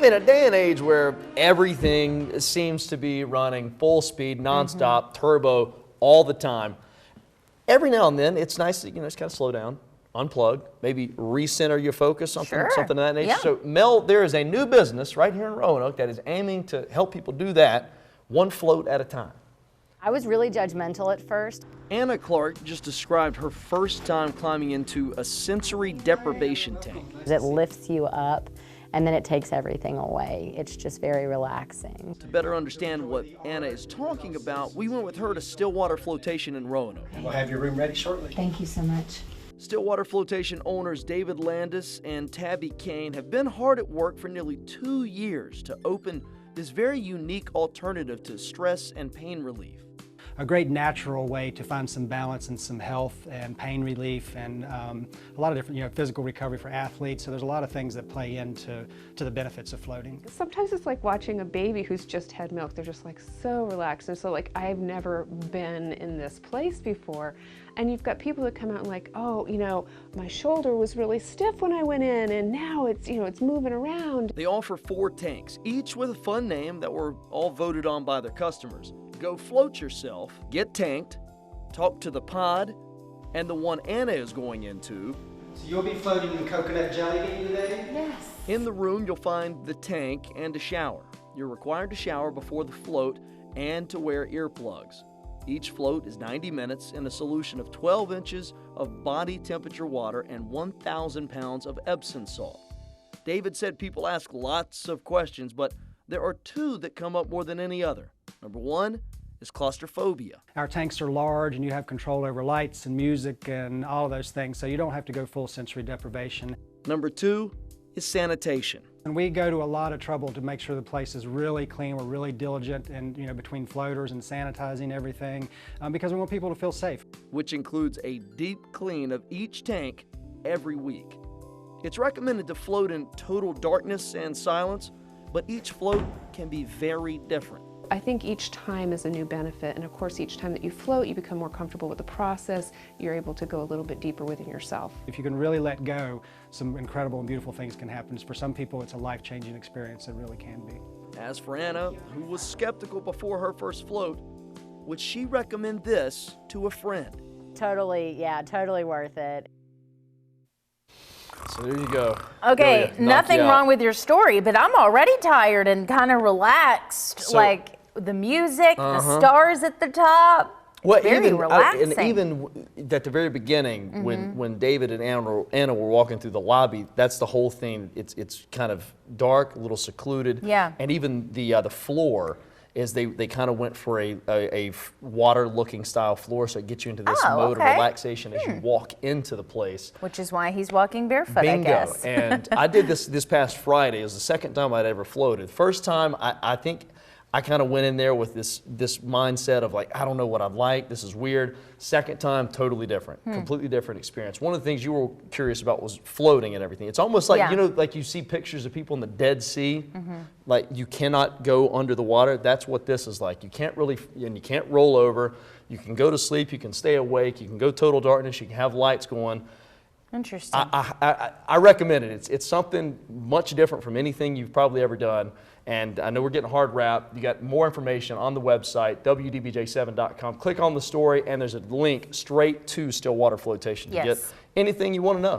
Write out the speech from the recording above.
in a day and age where everything seems to be running full speed, nonstop, turbo, all the time, every now and then it's nice to just kind of slow down, unplug, maybe recenter your focus, something of that nature. Yeah. So Mel, there is a new business right here in Roanoke that is aiming to help people do that, one float at a time. I was really judgmental at first. Anna Clark just described her first time climbing into a sensory deprivation tank. It lifts you up and then it takes everything away. It's just very relaxing. To better understand what Anna is talking about, we went with her to Water Flotation in Roanoke. We'll have your room ready shortly. Thank you so much. Water Flotation owners David Landis and Tabby CAIN have been hard at work for nearly 2 years to open this very unique alternative to stress and pain relief. A great natural way to find some balance and some health and pain relief and a lot of different, physical recovery for athletes. So there's a lot of things that play into the benefits of floating. Sometimes it's like watching a baby who's just had milk. They're just like so relaxed. And so like, I've never been in this place before. And you've got people that come out and like, oh, my shoulder was really stiff when I went in and now it's, it's moving around. They offer 4 tanks, each with a fun name that were all voted on by their customers. Go float yourself, get tanked, talk to the pod, and the one Anna is going into. So you'll be floating in coconut jelly bean today? Yes. In the room, you'll find the tank and a shower. You're required to shower before the float and to wear earplugs. Each float is 90 minutes in a solution of 12 inches of body temperature water and 1,000 pounds of Epsom salt. David said people ask lots of questions, but there are 2 that come up more than any other. Number 1 is claustrophobia. Our tanks are large and you have control over lights and music and all of those things, so you don't have to go full sensory deprivation. Number 2 is sanitation. And we go to a lot of trouble to make sure the place is really clean. We're really diligent and between floaters and sanitizing everything because we want people to feel safe. Which includes a deep clean of each tank every week. It's recommended to float in total darkness and silence, but each float can be very different. I think each time is a new benefit, and of course each time that you float you become more comfortable with the process. You're able to go a little bit deeper within yourself. If you can really let go, some incredible and beautiful things can happen. For some people it's a life-changing experience, it really can be. As for Anna, who was skeptical before her first float, would she recommend this to a friend? Totally worth it. So there you go. Okay, Knocked nothing you out. wrong with your story, but I'm already tired and kind of relaxed. So- like the music, the stars at the top. Well, very even relaxing. and even at the very beginning, when David and Anna were walking through the lobby, that's the whole thing. It's kind of dark, a little secluded. Yeah. And even the floor is they kind of went for a water-looking style floor, so it gets you into this mode of relaxation as you walk into the place. Which is why he's walking barefoot, Bingo. I guess. And I did this past Friday. It was the second time I'd ever floated. First time, I think I kind of went in there with this mindset of like, I don't know what I'd like, this is weird. Second time, totally different, completely different experience. One of the things you were curious about was floating and everything. It's almost like, like you see pictures of people in the Dead Sea, like you cannot go under the water. That's what this is like. You can't really, and you can't roll over. You can go to sleep, you can stay awake, you can go total darkness, you can have lights going. Interesting. I recommend it. It's something much different from anything you've probably ever done. And I know we're getting hard rap. You got more information on the website, wdbj7.com. Click on the story, and there's a link straight to Water Flotation to get anything you want to know.